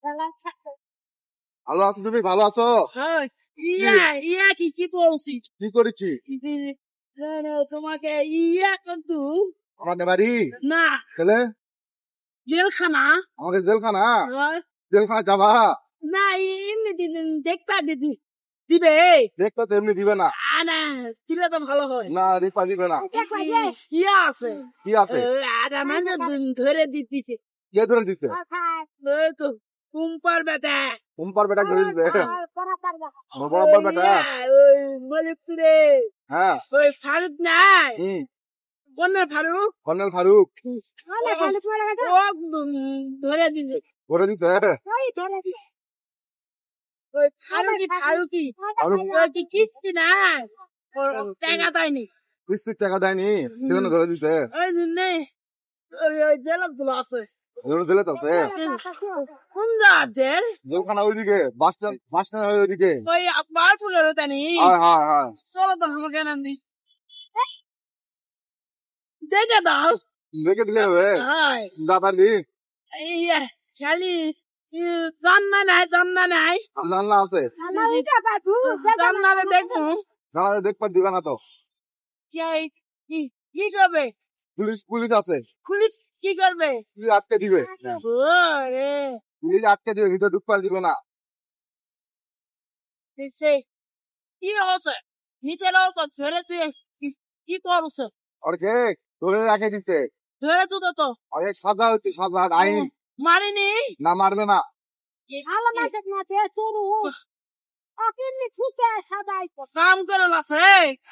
ভালো আছো তুমি? ভালো আছো? কি বলছি কি করেছি? তোমাকে কিন্তু আমাদের বাড়ি না ছেলে জেলখানা আমাকে জেলখানা জেলখানা যাবা? না এমনি দেখবা দিবে দেখতে তো এমনি দিবে না। না দিলে তো ভালো হয় না রিপা দিবে না। ইয়া আছে কি আছে? মানে ধরে দিতেছে কে ধরে দিছে? ওই তো কুম্পার বেটা কুম্পার বেটা ধরে দিছে। বরাবর বেটা। ওই মলিপুরে হ্যাঁ ওই ফারুক নাই কর্নেল ফারুক কর্নেল ফারুক ও ধরে দিছে ধরে দিছে। ওই ফারুকি ওই কি কিস্তি নাই টাকা দেয়নি কিস্তির টাকা দেয়নি সেজন্য ধরে দিছে। ওই নেই ওই জেলার গুলো আছে জেলে তো আছে। কোন জেল জেলখানা ওইদিকে বাস স্ট্যান্ড ওইদিকে। ওই বারপুরের ওখানে হ্যাঁ চলো তো আমাকে নান্দি দেখে দাও দেখে দিলে হবে। যা পারবি? খালি জান্না নাই জানলা আছে জান্নারে দেখবো জানলা দেখবার দিবে না তো। কি করবে পুলিশ আছে। পুলিশ কি করবে পুলিশ আটকে দিবে। পুলিশ আটকে দিবে, ভিতরে ঢুকবার দিবে না। কি হচ্ছে ভিতরে ধরে তুই কি করছে আর কে ধরে রাখে দিচ্ছে? ধরে তো তো অনেক সাজা হচ্ছে, সাজা আইন। মারিনি না মারবে না। কাম করে আছে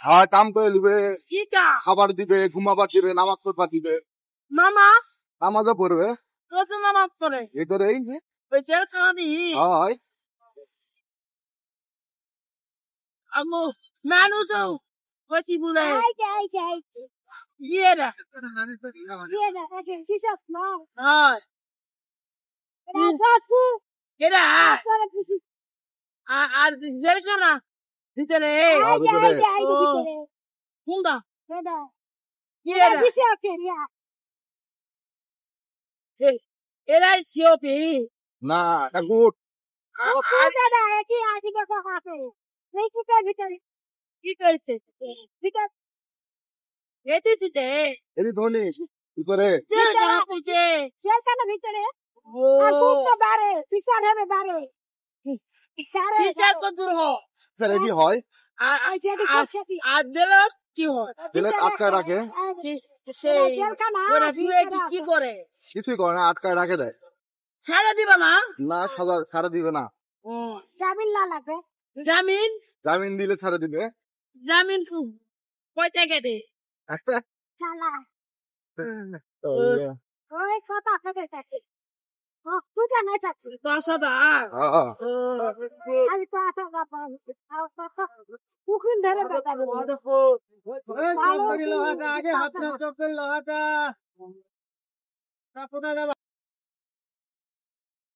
হ্যাঁ কাম করে দিবে, কি কা খাবার দিবে, ঘুমাবার দিবে, নামাজ পড়বার দিবে। নামাজ নামাজও পড়বে কত নামাজ পড়ে ভিতরেই। ওই জেলখানা দি হয় আগো মানুষ কইছি বলে ইয়েরা হয় এরা আর জেলখানা ভিতরে কোনটা এরা সিওপি না এটা গুড। কি করেছে এতেছিতে এদি ধনি ভিতরে জেলখানা কইছে বিচার কত দূর হয় কি হয়? আর জেলত কি হয় জেলে আটকায় রাখে। ওরা কি করে কিছুই করে না, আটকায় রাখে দেয়। ছাড়া দিবা না না সাজা ছাড়া দিবে না। জামিন জামিন দিলে ছাড়া দিবে। জামিন কয় টাকা দে দশ হাজার আগে হাত